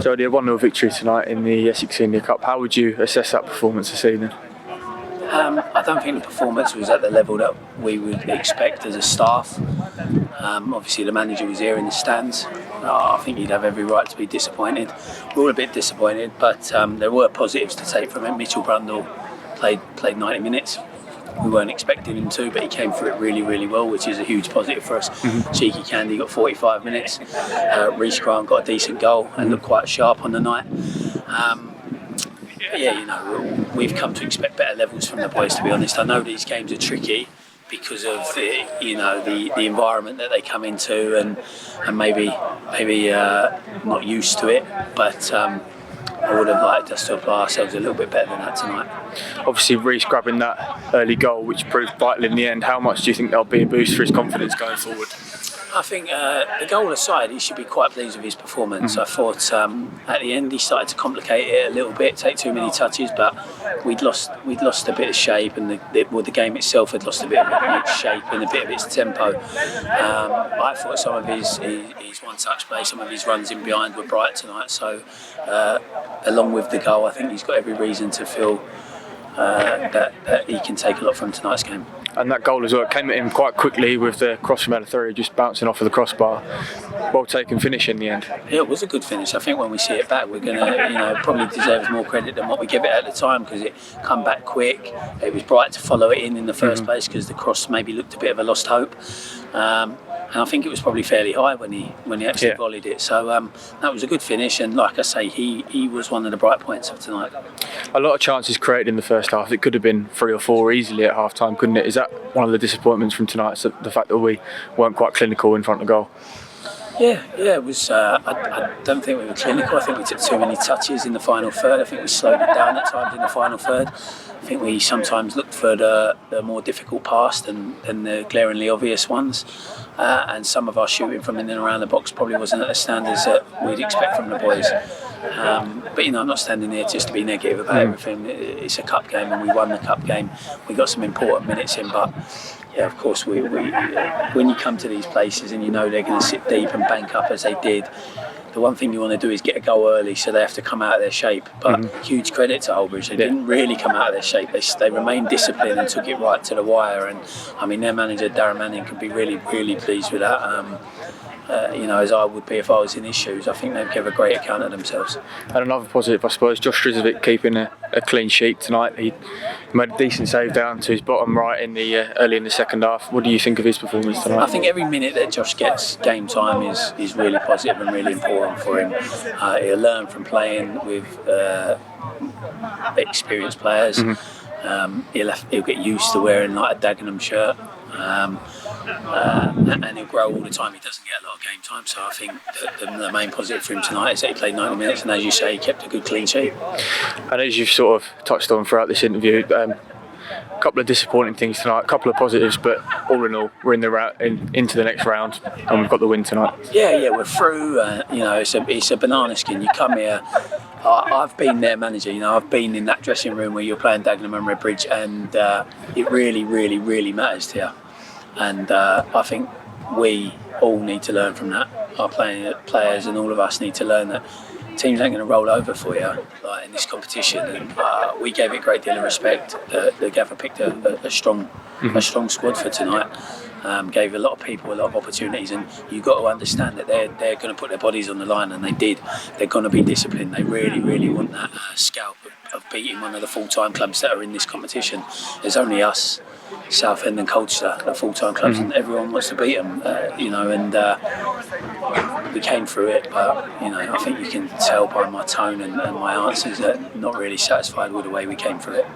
Jody, a 1-0 victory tonight in the Essex Senior Cup. How would you assess that performance this evening? I don't think the performance was at the level that we would expect as a staff. Obviously the manager was here in the stands. I think he'd have every right to be disappointed. We're all a bit disappointed, but there were positives to take from it. Mitchell Brundle played 90 minutes. We weren't expecting him to, but he came through it really well, which is a huge positive for us. Cheeky Candy got 45 minutes. Reece Grant got a decent goal and looked quite sharp on the night. We've come to expect better levels from the boys, to be honest. I know these games are tricky because of the environment that they come into and maybe not used to it, but I would have liked us to apply ourselves a little bit better than that tonight. Obviously Reece grabbing that early goal, which proved vital in the end. How much do you think that'll be a boost for his confidence going forward? I think the goal aside, he should be quite pleased with his performance. I thought at the end he started to complicate it a little bit, take too many touches, but we'd lost a bit of shape, and the game itself had lost a bit of its shape and a bit of its tempo. I thought some of his one-touch play, some of his runs in behind were bright tonight. So along with the goal, I think he's got every reason to feel that he can take a lot from tonight's game. And that goal as well came at him quite quickly with the cross from Alathuri just bouncing off of the crossbar. Well taken finish in the end. Yeah, it was a good finish. I think when we see it back, we're going to probably deserve more credit than what we give it at the time, because it come back quick. It was bright to follow it in the first place, because the cross maybe looked a bit of a lost hope. And I think it was probably fairly high when he actually volleyed it. So that was a good finish, and like I say, he was one of the bright points of tonight. A lot of chances created in the first half. It could have been 3 or 4 easily at half time, couldn't it? Is that one of the disappointments from tonight, so the fact that we weren't quite clinical in front of goal? Yeah, it was. I don't think we were clinical. I think we took too many touches in the final third. I think we slowed it down at times in the final third. I think we sometimes looked for the more difficult pass than the glaringly obvious ones. And some of our shooting from in and around the box probably wasn't at the standards that we'd expect from the boys. But I'm not standing there just to be negative about everything. It's a cup game, and we won the cup game. We got some important minutes in, but yeah, of course, we when you come to these places and you know they're going to sit deep and bank up as they did, the one thing you want to do is get a goal early, so they have to come out of their shape. But huge credit to Hullbridge. They didn't really come out of their shape. They remained disciplined and took it right to the wire. And I mean, their manager Darren Manning could be really pleased with that. As I would be if I was in his shoes. I think they've given a great account of themselves. And another positive, I suppose, Josh Strizovic keeping a clean sheet tonight. He made a decent save down to his bottom right early in the second half. What do you think of his performance tonight? I think every minute that Josh gets game time is really positive and really important for him. He'll learn from playing with experienced players. He'll get used to wearing like a Dagenham shirt. And he'll grow all the time. He doesn't get a lot of game time, so I think the main positive for him tonight is that he played 90 minutes, and as you say, he kept a good clean sheet. And as you've sort of touched on throughout this interview, a couple of disappointing things tonight, a couple of positives, but all in all, we're into the next round, and we've got the win tonight. Yeah, we're through. It's a banana skin. You come here. I've been their manager. I've been in that dressing room where you're playing Dagenham and Redbridge, and it really matters to you. And I think we all need to learn from that. Our players and all of us need to learn that teams ain't going to roll over for you in this competition. And we gave it a great deal of respect. The gaffer picked a strong squad for tonight. Gave a lot of people a lot of opportunities, and you've got to understand that they're going to put their bodies on the line, and they did. They're going to be disciplined. They really want that scalp of beating one of the full-time clubs that are in this competition. There's only us, Southend and Colchester, the full-time clubs, and everyone wants to beat them, and we came through it, but I think you can tell by my tone and my answers that I'm not really satisfied with the way we came through it.